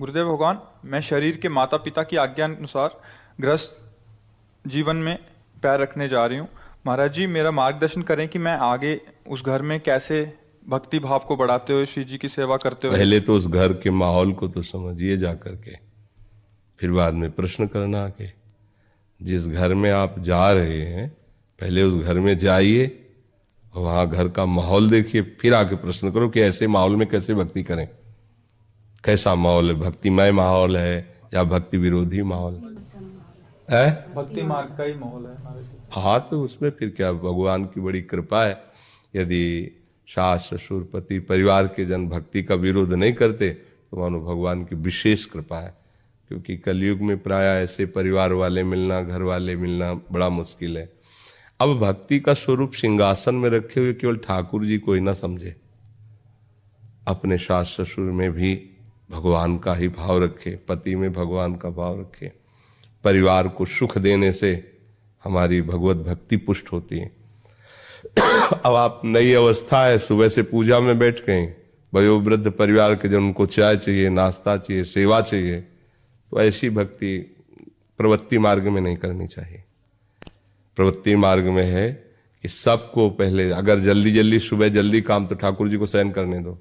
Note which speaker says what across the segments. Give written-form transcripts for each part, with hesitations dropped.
Speaker 1: गुरुदेव भगवान, मैं शरीर के माता पिता की आज्ञा अनुसार गृहस्थ जीवन में पैर रखने जा रही हूँ। महाराज जी, मेरा मार्गदर्शन करें कि मैं आगे उस घर में कैसे भक्ति भाव को बढ़ाते हुए श्री जी की सेवा करते हुए।
Speaker 2: पहले तो उस घर के माहौल को तो समझिए जा करके, फिर बाद में प्रश्न करना कि जिस घर में आप जा रहे हैं पहले उस घर में जाइए और वहां घर का माहौल देखिए, फिर आके प्रश्न करो कि ऐसे माहौल में कैसे भक्ति करें। कैसा माहौल है? भक्तिमय माहौल है या भक्ति विरोधी माहौल है?
Speaker 1: भक्ति मार्ग का ही माहौल है महाराज जी।
Speaker 2: हाँ, तो उसमें फिर क्या, भगवान की बड़ी कृपा है। यदि सास ससुर पति परिवार के जन भक्ति का विरोध नहीं करते तो मानो भगवान की विशेष कृपा है, क्योंकि कलयुग में प्राय ऐसे परिवार वाले मिलना, घर वाले मिलना बड़ा मुश्किल है। अब भक्ति का स्वरूप सिंहासन में रखे हुए केवल ठाकुर जी को ही ना समझे, अपने सास ससुर में भी भगवान का ही भाव रखे, पति में भगवान का भाव रखे। परिवार को सुख देने से हमारी भगवत भक्ति पुष्ट होती है। अब आप नई अवस्था है, सुबह से पूजा में बैठ गए, वयोवृद्ध परिवार के जन, उनको चाय चाहिए, नाश्ता चाहिए, सेवा चाहिए, तो ऐसी भक्ति प्रवृत्ति मार्ग में नहीं करनी चाहिए। प्रवृत्ति मार्ग में है कि सबको पहले, अगर जल्दी जल्दी सुबह जल्दी काम, तो ठाकुर जी को शयन करने दो,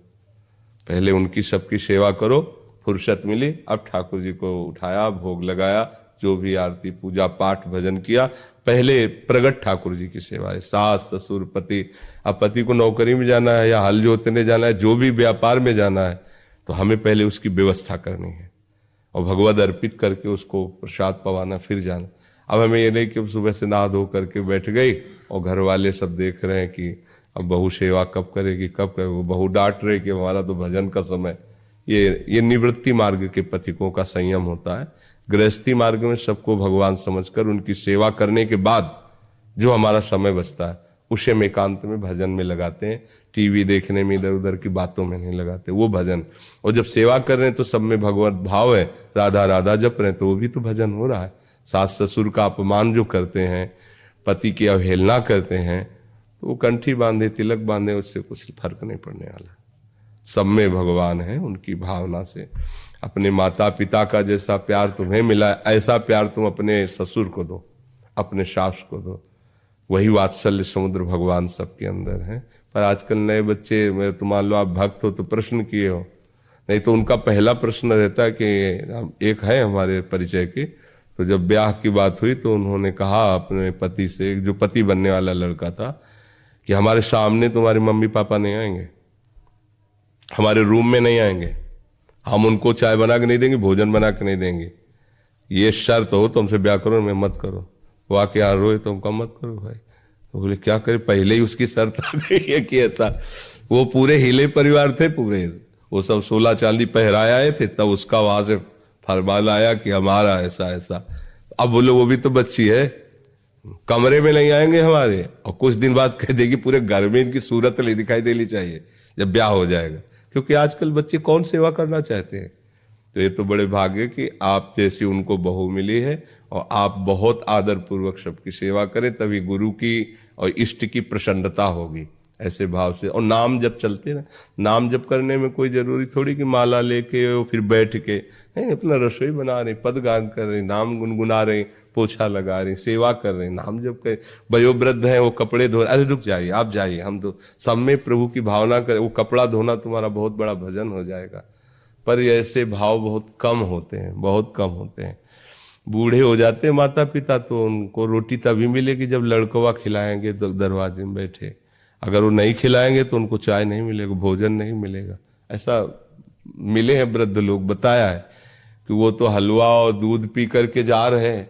Speaker 2: पहले उनकी सबकी सेवा करो। फुर्सत मिली, अब ठाकुर जी को उठाया, भोग लगाया, जो भी आरती पूजा पाठ भजन किया, पहले प्रगट ठाकुर जी की सेवा है। सास ससुर पति, अब पति को नौकरी में जाना है या हल जोतने जाना है, जो भी व्यापार में जाना है, तो हमें पहले उसकी व्यवस्था करनी है और भगवत अर्पित करके उसको प्रसाद पवाना, फिर जाना। अब हमें ये नहीं कि सुबह से नहा धो करके बैठ गई और घर वाले सब देख रहे हैं कि अब बहू सेवा कब करेगी, कब करेगी, वो बहू डांट रहे कि हमारा तो भजन का समय। ये निवृत्ति मार्ग के पथिकों का संयम होता है। गृहस्थी मार्ग में सबको भगवान समझकर उनकी सेवा करने के बाद जो हमारा समय बचता है उसे हम एकांत में भजन में लगाते हैं। टीवी देखने में, इधर उधर की बातों में नहीं लगाते, वो भजन। और जब सेवा कर रहे हैं तो सब में भगवत भाव है, राधा राधा जप रहे हैं, तो वो भी तो भजन हो रहा है। सास ससुर का अपमान जो करते हैं, पति की अवहेलना करते हैं, तो वो कंठी बांधे, तिलक बांधे, उससे कुछ फर्क नहीं पड़ने वाला। सब में भगवान है, उनकी भावना से। अपने माता पिता का जैसा प्यार तुम्हें मिला ऐसा प्यार तुम अपने ससुर को दो, अपने सास को दो। वही वात्सल्य समुद्र भगवान सबके अंदर है। पर आजकल नए बच्चे, तुम मान लो आप भक्त हो तो प्रश्न किए हो, नहीं तो उनका पहला प्रश्न रहता है कि एक है हमारे परिचय के, तो जब ब्याह की बात हुई तो उन्होंने कहा अपने पति से, जो पति बनने वाला लड़का था, कि हमारे सामने तुम्हारे मम्मी पापा नहीं आएंगे, हमारे रूम में नहीं आएंगे, हम उनको चाय बना के नहीं देंगे, भोजन बना के नहीं देंगे। ये शर्त हो तो हमसे ब्याह करो, मैं मत करो। वो आके यहाँ रोए तो हमका मत करो भाई। तो बोले क्या करे, पहले ही उसकी शर्त आ गई है कि ऐसा। वो पूरे हिले परिवार थे, पूरे वो सब 16 चांदी पहराए आए थे, तब उसका वहां से फरमान आया कि हमारा ऐसा ऐसा। अब बोले वो भी तो बच्ची है, कमरे में नहीं आएंगे हमारे, और कुछ दिन बाद कह देगी पूरे घर में इनकी सूरत नहीं दिखाई देनी चाहिए जब ब्याह हो जाएगा। क्योंकि आजकल बच्चे कौन सेवा करना चाहते हैं। तो ये तो बड़े भाग्य कि आप जैसी उनको बहू मिली है और आप बहुत आदर पूर्वक सबकी सेवा करें, तभी गुरु की और इष्ट की प्रसन्नता होगी। ऐसे भाव से, और नाम जप चलते ना, नाम जप करने में कोई जरूरी थोड़ी कि माला लेके और फिर बैठ के नहीं, अपना रसोई बना रहे, पद गान कर रहे, नाम गुनगुना रहे, पोछा लगा रहे, सेवा कर रहे, नाम जप कर। वयोवृद्ध है, वो कपड़े धो, अरे रुक जाइए, आप जाइए, हम तो सब में प्रभु की भावना करें। वो कपड़ा धोना तुम्हारा बहुत बड़ा भजन हो जाएगा। पर ऐसे भाव बहुत कम होते हैं, बहुत कम होते हैं। बूढ़े हो जाते हैं माता पिता, तो उनको रोटी तभी मिलेगी जब लड़कवा खिलाएंगे दरवाजे में बैठे। अगर वो नहीं खिलाएंगे तो उनको चाय नहीं मिलेगा, भोजन नहीं मिलेगा। ऐसा मिले हैं वृद्ध लोग, बताया है कि वो तो हलवा और दूध पी करके जा रहे हैं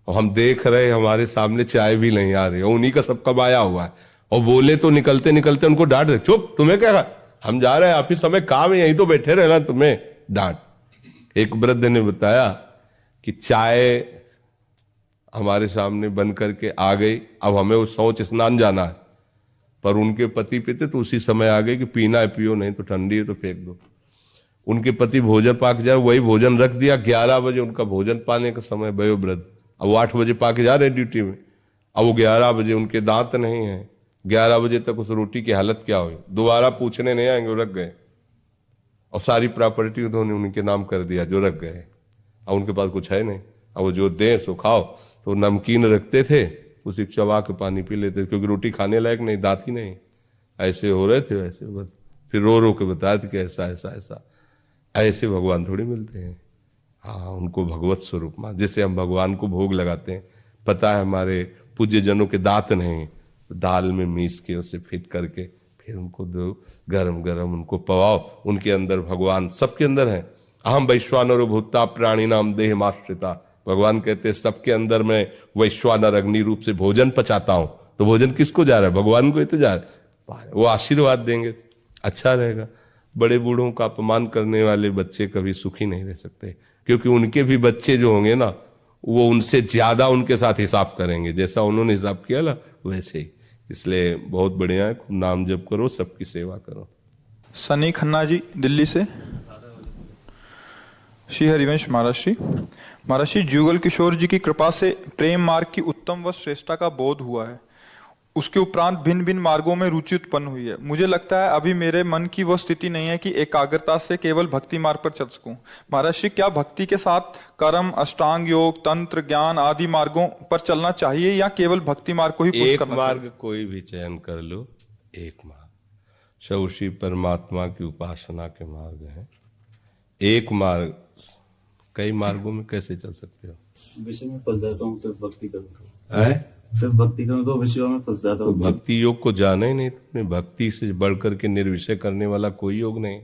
Speaker 2: और हम देख रहे हैं हमारे सामने चाय भी नहीं आ रही, और उन्हीं का सब कमाया हुआ है। और बोले तो निकलते निकलते उनको डांट दे, चुप, तुम्हें क्या, हम जा रहे हैं, आप ही समय काम है, यहीं तो बैठे रहना, तुम्हें डांट। एक वृद्ध ने बताया कि चाय हमारे सामने बन करके आ गई, अब हमें वो शौच स्नान जाना है, पर उनके पति पीते तो उसी समय आ गए कि पीना है पियो, नहीं तो ठंडी है तो फेंक दो। उनके पति भोजन पाक जाए, वही भोजन रख दिया, 11 बजे उनका भोजन पाने का समय, वयोवृद्ध। अब वो 8 बजे पाके जा रहे ड्यूटी में, अब वो 11 बजे, उनके दांत नहीं है, 11 बजे तक उस रोटी की हालत क्या हुई, दोबारा पूछने नहीं आएंगे, वो रख गए। और सारी प्रॉपर्टी उन्होंने उनके नाम कर दिया जो रख गए। अब उनके पास कुछ है नहीं, अब वो जो दें सो खाओ। तो नमकीन रखते थे, उसी चबा के पानी पी लेते थे, क्योंकि रोटी खाने लायक नहीं, दांत ही नहीं। ऐसे हो रहे थे वैसे, बस फिर रो रो के बताया कि ऐसा ऐसा ऐसा। ऐसे भगवान थोड़ी मिलते हैं। हाँ, उनको भगवत स्वरूप मान, जैसे हम भगवान को भोग लगाते हैं, पता है हमारे पूज्य जनों के दांत नहीं, तो दाल में मीस के उसे फिट करके फिर उनको दो, गरम गरम उनको पवाओ। उनके अंदर भगवान सबके अंदर है। अहम वैश्वानरो भूता प्राणी नाम देह माश्रिता। भगवान कहते हैं सबके अंदर मैं वैश्वानर अग्नि रूप से भोजन पचाता हूं। तो भोजन किसको जा रहा है? भगवान को ही तो जा रहा है। वो आशीर्वाद देंगे, अच्छा रहेगा। बड़े बूढ़ों का अपमान करने वाले बच्चे कभी सुखी नहीं रह सकते, क्योंकि उनके भी बच्चे जो होंगे ना, वो उनसे ज्यादा उनके साथ हिसाब करेंगे। जैसा उन्होंने हिसाब किया ना वैसे ही। इसलिए बहुत बढ़िया है, खूब नाम जप करो, सबकी सेवा करो।
Speaker 1: सनी खन्ना जी दिल्ली से। श्री हरिवंश महाराज जी, जुगल किशोर जी की कृपा से प्रेम मार्ग की उत्तम व श्रेष्ठता का बोध हुआ है। उसके उपरांत भिन्न भिन्न मार्गों में रुचि उत्पन्न हुई है। मुझे लगता है अभी मेरे मन की वह स्थिति नहीं है कि एकाग्रता से केवल भक्ति मार्ग पर चल सकूं। महाराज जी, क्या भक्ति के साथ कर्म, अष्टांग योग, तंत्र, ज्ञान आदि मार्गों पर चलना चाहिए या केवल भक्ति मार्ग को ही पुश करना चाहिए?
Speaker 2: एक मार्ग कोई भी चयन कर लो, एक मार्ग शौशी परमात्मा की उपासना के मार्ग है। एक मार्ग, कई मार्गों में कैसे चल सकते हो?
Speaker 3: विषय में फंस जाता हूँ, सिर्फ भक्ति करूँ
Speaker 2: है,
Speaker 3: सिर्फ भक्ति करूँ तो विषयों में फंस जाता
Speaker 2: तो
Speaker 3: हूँ।
Speaker 2: भक्ति योग को जाना ही नहीं तुमने। भक्ति से बढ़कर के निर्विषय करने वाला कोई योग नहीं,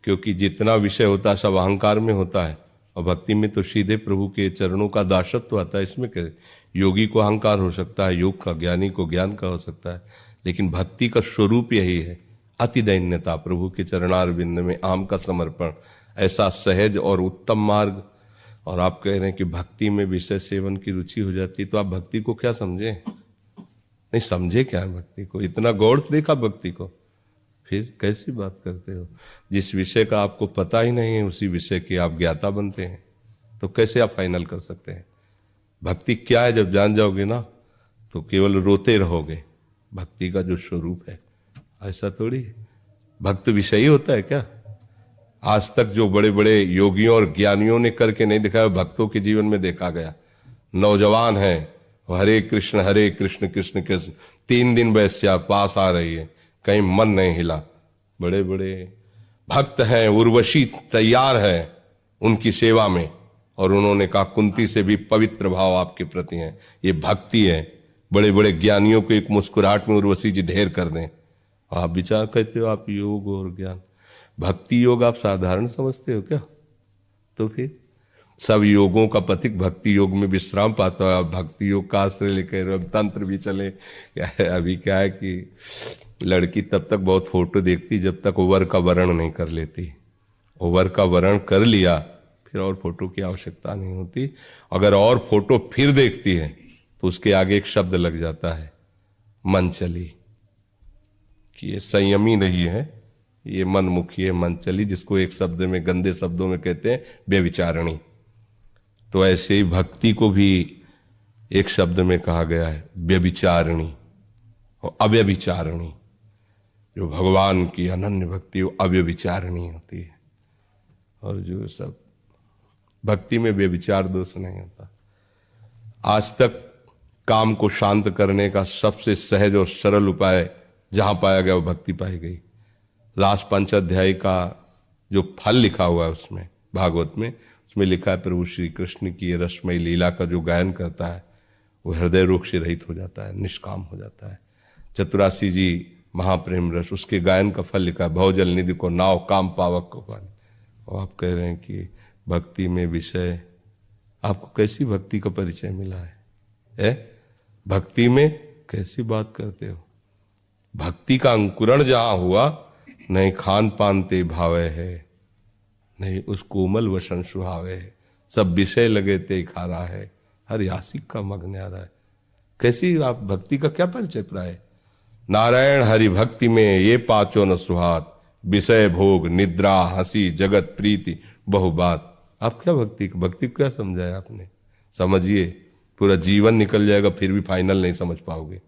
Speaker 2: क्योंकि जितना विषय होता है सब अहंकार में होता है, और भक्ति में तो सीधे प्रभु के चरणों का दासत्व आता है। इसमें क्या, योगी को अहंकार हो सकता है, योग का, ज्ञानी को ज्ञान का हो सकता है, लेकिन भक्ति का स्वरूप यही है, अति दैन्यता, प्रभु के चरणारविंद में आम का समर्पण, ऐसा सहज और उत्तम मार्ग। और आप कह रहे हैं कि भक्ति में विषय सेवन की रुचि हो जाती, तो आप भक्ति को क्या समझे? नहीं समझे क्या है भक्ति को? इतना गौर से देखा भक्ति को, फिर कैसी बात करते हो? जिस विषय का आपको पता ही नहीं है उसी विषय के आप ज्ञाता बनते हैं, तो कैसे आप फाइनल कर सकते हैं? भक्ति क्या है जब जान जाओगे ना, तो केवल रोते रहोगे। भक्ति का जो स्वरूप है ऐसा थोड़ी है। भक्त विषय ही होता है क्या? आज तक जो बड़े बड़े योगियों और ज्ञानियों ने करके नहीं दिखाया, भक्तों के जीवन में देखा गया। नौजवान है, हरे कृष्ण कृष्ण कृष्ण, 3 दिन वैश्या पास आ रही है, कहीं मन नहीं हिला। बड़े बड़े भक्त हैं, उर्वशी तैयार है उनकी सेवा में, और उन्होंने कहा कुंती से भी पवित्र भाव आपके प्रति है। ये भक्ति है। बड़े बड़े ज्ञानियों को एक मुस्कुराहट में उर्वशी जी ढेर कर दें। आप विचार कहते हो आप योग और ज्ञान, भक्ति योग आप साधारण समझते हो क्या? तो फिर सब योगों का पथिक भक्ति योग में विश्राम पाता है। आप भक्ति योग का आश्रय लेकर अब तंत्र भी चले। क्या है, अभी क्या है कि लड़की तब तक बहुत फोटो देखती जब तक वर का वर्ण नहीं कर लेती। वर का वर्ण कर लिया फिर और फोटो की आवश्यकता नहीं होती। अगर और फोटो फिर देखती है तो उसके आगे एक शब्द लग जाता है, मन चली, कि ये संयमी नहीं है, ये मनमुखी है, मन चली, जिसको एक शब्द में, गंदे शब्दों में कहते हैं व्यभिचारिणी। तो ऐसे ही भक्ति को भी एक शब्द में कहा गया है, व्यभिचारिणी और अव्यभिचारिणी। जो भगवान की अनन्य भक्ति वो अव्यभिचारिणी होती है, और जो सब भक्ति में व्यभिचार दोष नहीं होता। आज तक काम को शांत करने का सबसे सहज और सरल उपाय जहां पाया गया वो भक्ति पाई गई। लास्ट 5 अध्याय का जो फल लिखा हुआ है उसमें, भागवत में, उसमें लिखा है प्रभु श्री कृष्ण की ये रसमयी लीला का जो गायन करता है वो हृदय रोग से रहित हो जाता है, निष्काम हो जाता है। चतुरासी जी महाप्रेम रस, उसके गायन का फल लिखा है, भवजल निधि को नाव, काम पावक को पानी। और आप कह रहे हैं कि भक्ति में विषय, आपको कैसी भक्ति का परिचय मिला है? भक्ति में कैसी बात करते हो? भक्ति का अंकुरण जहां हुआ, नहीं खान पान ते भावे है, नहीं उस कोमल वसन सुहावे है, सब विषय लगे ते खारा है, हर यासिक का मग्न आ रहा है। कैसी आप भक्ति का क्या परिचय प्राय? नारायण हरि भक्ति में ये 5 न सुहात, विषय भोग निद्रा हंसी जगत प्रीति बहु बात। आप क्या भक्ति को क्या समझाया आपने? समझिए, पूरा जीवन निकल जाएगा फिर भी फाइनल नहीं समझ पाओगे।